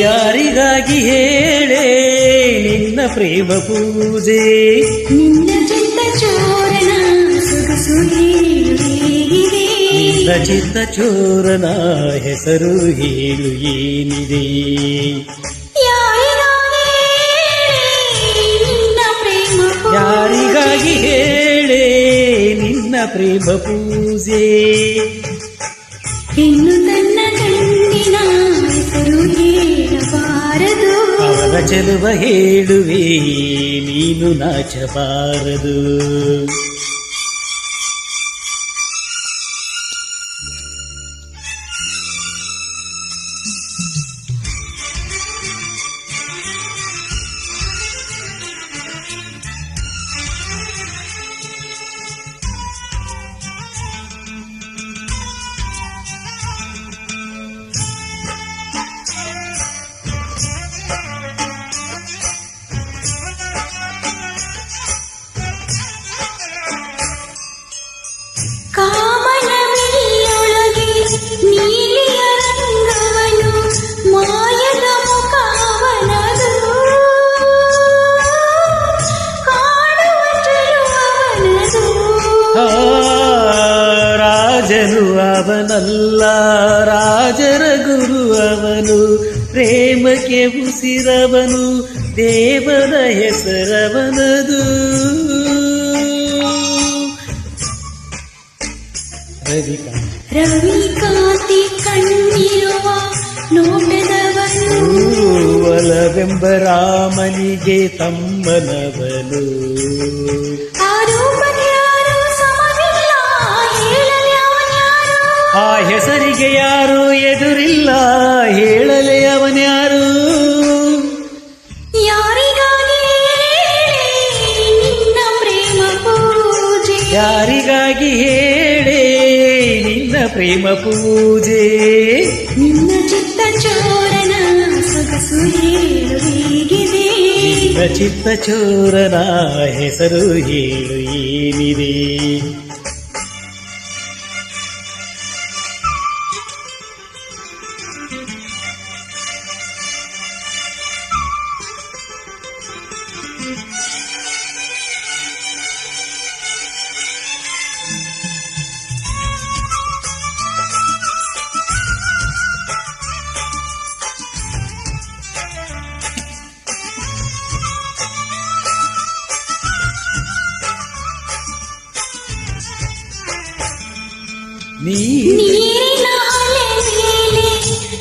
ಯಾರಿಗಾಗಿ ಹೇಳೆ ನಿನ್ನ ಪ್ರೇಮ ಪೂಜೆ ನಿನ್ನ ಚಿತ್ತ ಚೋರನ ಸೊಗಸು ಹೇಳುವಿದೆ ನಿನ್ನ ಚಿತ್ತ ಚೋರನ ಹೆಸರು ಹೇಳು ಏನಿದೆ ಯಾರಿಗಾಗಿ ಹೇಳೆ ನಿನ್ನ ಪ್ರೇಮ ಪೂಜೆ ಇನ್ನು ತನ್ನ ಕಣ್ಣಿನ ಹೆಸರು ಹೇಳಬಾರದು ಅವನ ಚೆಲುವ ಹೇಳುವೆ ನೀನು ನಾಚಬಾರದು ಕಾಮನವಿಲ್ಲೊಳಗೆ ನೀಲಿಯ ರಂಗವನು ಮಾಯದ ಮುಖವನದು ಕಾಡುವ ಚೆಲುವವನದು ರಾಜನು ಅವನಲ್ಲ ರಾಜರ ಗುರು ಅವನು ಪ್ರೇಮಕ್ಕೆ ಉಸಿರವನು ದೇವರ ಹೆಸರವನದು ರವಿಕಾಂತಿ ಕಣ್ಣಿರುವ ನೋಟದವನು ಒಲವೆಂಬ ರಾಮನಿಗೆ ತಮ್ಮನವನು ಆ ಹೆಸರಿಗೆ ಯಾರು ಎದುರಿಲ್ಲ ಹೇಳಲೆ ಅವನ್ಯಾರು ಯಾರಿಗಾಗಿ ನಿನ್ನ ಪ್ರೇಮ ಪೂಜೆ ಯಾರಿಗಾಗಿ ಹೇಳೆ ನಿನ್ನ ಪ್ರೇಮ ಪೂಜೆ ನಿನ್ನ ಚಿತ್ತ ಚೋರನ ಸೊಗಸು ಹೇಳುವಿಗಿದೆ ನಿನ್ನ ಚಿತ್ತ ಚೋರನ ಹೆಸರು ಹೇಳು ಏನಿದೆ ನೀರಿನ ಅಲೆ ಮೇಲೆ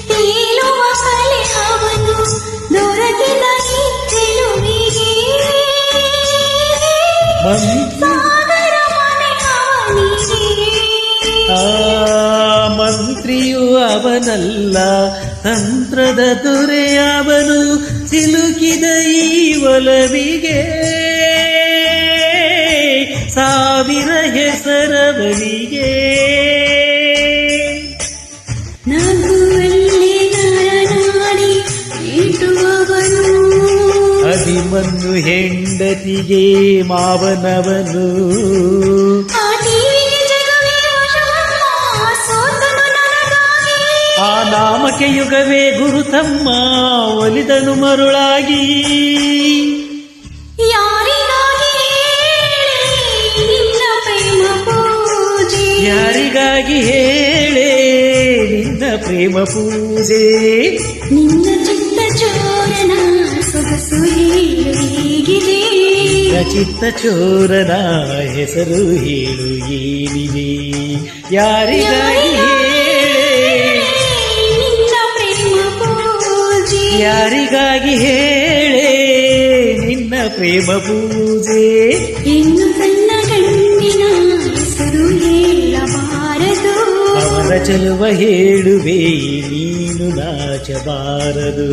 ತೇಲುವ ಕಲೆ ಅವನು ದೊರಕಿದ ಈ ಚೆಲುವಿಗೆ ಸಾಗರ ಮನೆ ಅವನಿಗೆ ಮಂತ್ರಿಯು ಅವನಲ್ಲ ತಂತ್ರದ ದೊರೆ ಅವನು ಸಿಲುಕಿದ ಈ ಒಲವಿಗೆ ಸಾವಿರ ಹೆಸರವನಿಗೆ ನಗುವಲ್ಲಿ ನರನಾಡಿ ಇಟ್ಟುವವನು ಅದಿಮನ್ನು ಹೆಂಡತಿಗೆ ಮಾವನವನು ಆ ನಾಮಕ್ಕೆ ಯುಗವೇ ಗುರುತಮ್ಮ ಒಲಿದನು ಮರುಳಾಗಿ ಯಾರಿಗಾಗಿ ಹೇಳೆ ನಿನ್ನ ಪ್ರೇಮ ಪೂಜೆ ನಿನ್ನ ಚಿತ್ತ ಚೋರನ ಸೊಗಸು ಹೇಳುವಿಗಿದೆ ಚಿತ್ತ ಚೋರನ ಹೆಸರು ಹೇಳು ಏನಿದೆ ಯಾರಿಗಾಗಿ ನಿನ್ನ ಪ್ರೇಮ ಪೂಜೆ ಯಾರಿಗಾಗಿ ಹೇಳೆ ನಿನ್ನ ಪ್ರೇಮ ಪೂಜೆ ಇನ್ನು ತನ್ನ ಗಂಡಿನ ಹೆಸರು ಹೇಳಬಾರದು ಅವನ ಚೆಲುವ ಹೇಳುವೆ ನೀನು ನಾಚಬಾರದು